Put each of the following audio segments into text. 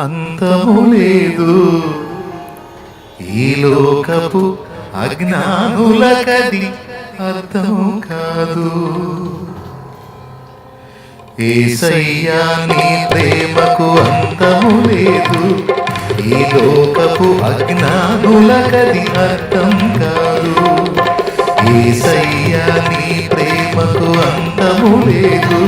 అంతము లేదు. ఈ లోకపు అజ్ఞానులకది అర్థం కాదు. యేసయ్యా నీ ప్రేమకు అంతము లేదు. ఈ లోకపు అజ్ఞానులకది అర్థం కాదు. యేసయ్యా నీ ప్రేమకు అంతము లేదు.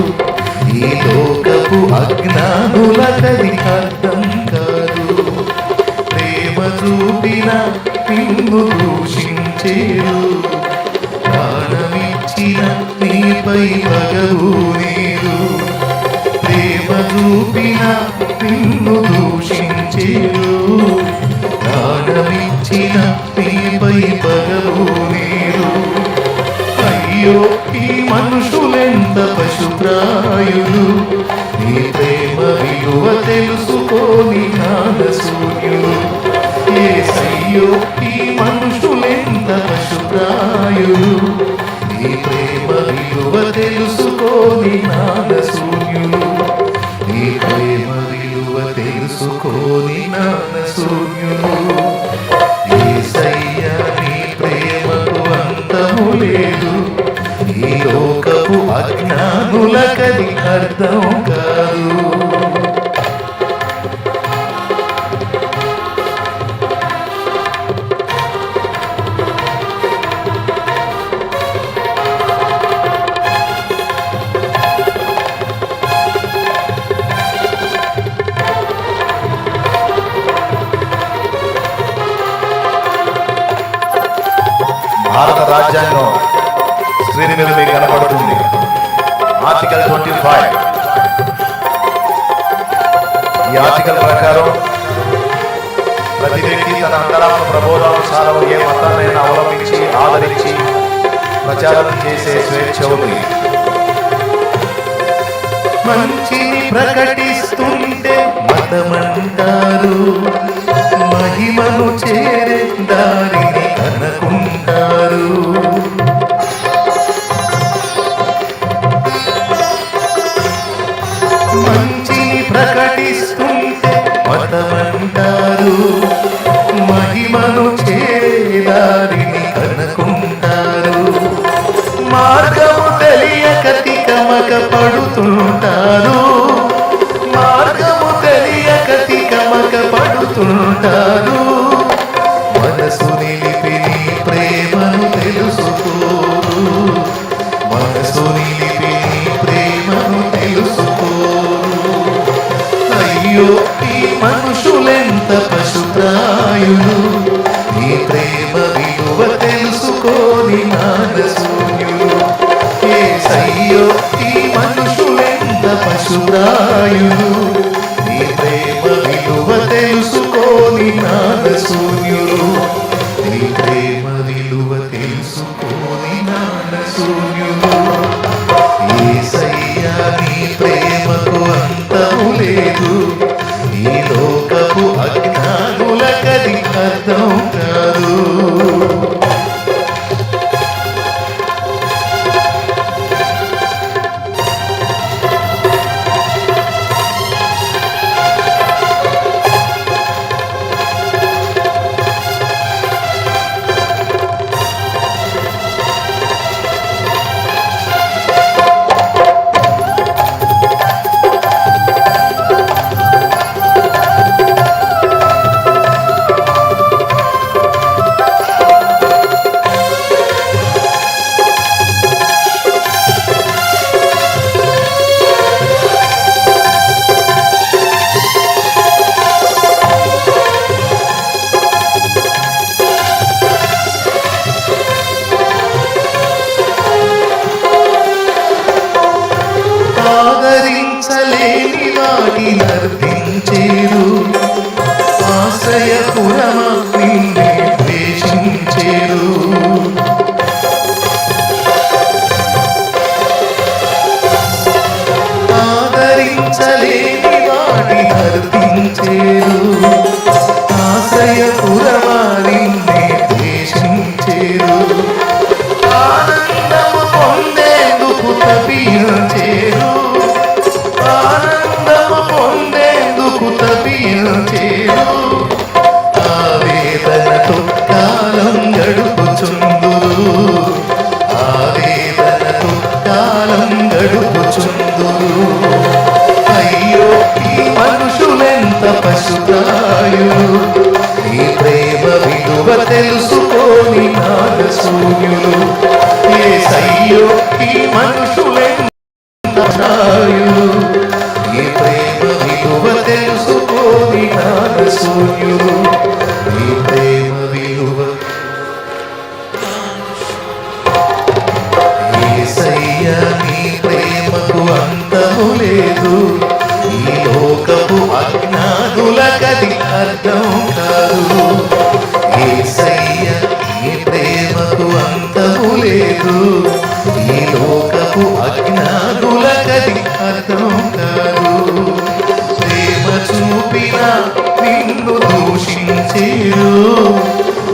ఈ లోకపు అజ్ఞానులకది అర్థం కాదు. ప్రేమ చూపిన నిన్ను దూషించేరు, ప్రాణమిచ్చిన నీపై పగవు నీరు. ప్రేమ చూపిన నిన్ను దూషించేరు, ప్రాణమిచ్చిన నీపై పగవు నీరు. అయ్యో ఈ మనుషులెంత పశుప్రాయులు, నీ ప్రేమ విలువ తెలుసుకోని జ్ఞానశూన్యులు. యేసయ్యో ఈ మనుషులెంత పశుప్రాయులు, నీ ప్రేమ విలువ తెలుసుకోని జ్ఞానశూన్యులు. నీ ప్రేమ విలువ తెలుసుకోని జ్ఞానశూన్యులు. యేసయ్యా నీ ప్రేమకు అంతము లేదు. ఈ లోకపు అజ్ఞానులకది అర్థం కాదు. భారత రాజ్యాంగం స్క్రీన్ మీద మీకు కనపడుతుంది. ఆర్టికల్ 25. ఈ ఆర్టికల్ ప్రకారం ప్రతి వ్యక్తి తన అంతరాత్మ ప్రబోధానుసారం ఏ మతాన్నైనా అవలంబించి ఆదరించి ప్రచారం చేసే స్వేచ్ఛ ఉంది. మంచిని ప్రకటిస్తుంటే మతమంటారు, మహిమను చేరే దారిని అనుకుంటారు. మంచిని ప్రకటిస్తుంటే మతమంటారు, మహిమను చేరే దారిని అనుకుంటారు. మార్గము తెలియక తికమక పడుతుంటారు, మార్గము తెలియక తికమక పడుతుంటారు. మనసు నిలిపి నీ ప్రేమను తెలుసుకోరు, మనసు నిలిపి నీ ప్రేమను తెలుసుకోరు. అయ్యో ఈ మనుషులెంత పశుప్రాయులు, నీ ప్రేమ విలువ తెలుసుకోని జ్ఞానశూన్యులు. యేసయ్యో ఈ మనుషులెంత పశుప్రాయులు, నీ ప్రేమ విలువ తెలుసుకోని జ్ఞానశూన్యులు. నీ ప్రేమ విలువ తెలుసుకోని జ్ఞానశూన్యులు. యేసయ్యా నీ ప్రేమకు అంతము లేదు. ఈ కవ్వించేరు ఆవేదనతో కాలం గడుపుచుందురు ఆవేదనతో కాలం గడుపుచుందురు అయ్యో ఈ మనుషులెంత పశుప్రాయులు ఈ ప్రేమ విలువ తెలుసుకోని నాగశూన్యులు యేసయ్యో ఈ మనుషులెంత పశుప్రాయులు ఈ ప్రేమ విలువ తెలుసుకోని నాగశూన్యులు ఈ ప్రేమ విలువ యేసయ్య నీ ప్రేమకు అంతము లేదు ఈ లోకపు అజ్ఞానులకది అర్థం కాదు యేసయ్య నీ ప్రేమకు అంతము లేదు ఈ లోకపు అజ్ఞానులకది అర్థం కాదు ప్రేమ చూపిన నిన్ను దూషించేరు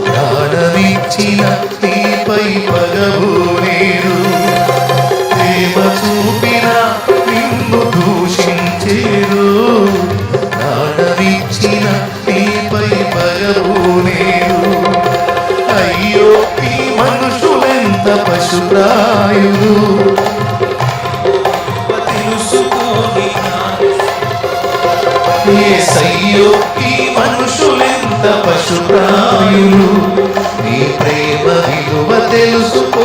ప్రాణమిచ్చిన నీపై పగబోనేరు ప్రేమ చూపిన నిన్ను దూషించేరు ప్రాణమిచ్చిన నీపై పగబోనేరు అయ్యో ఈ మనుషులెంత పశుప్రాయులు యేసయ్యో ఈ మనుషులెంత పశుప్రాయులు నీ ప్రేమ విలువ తెలుసుకో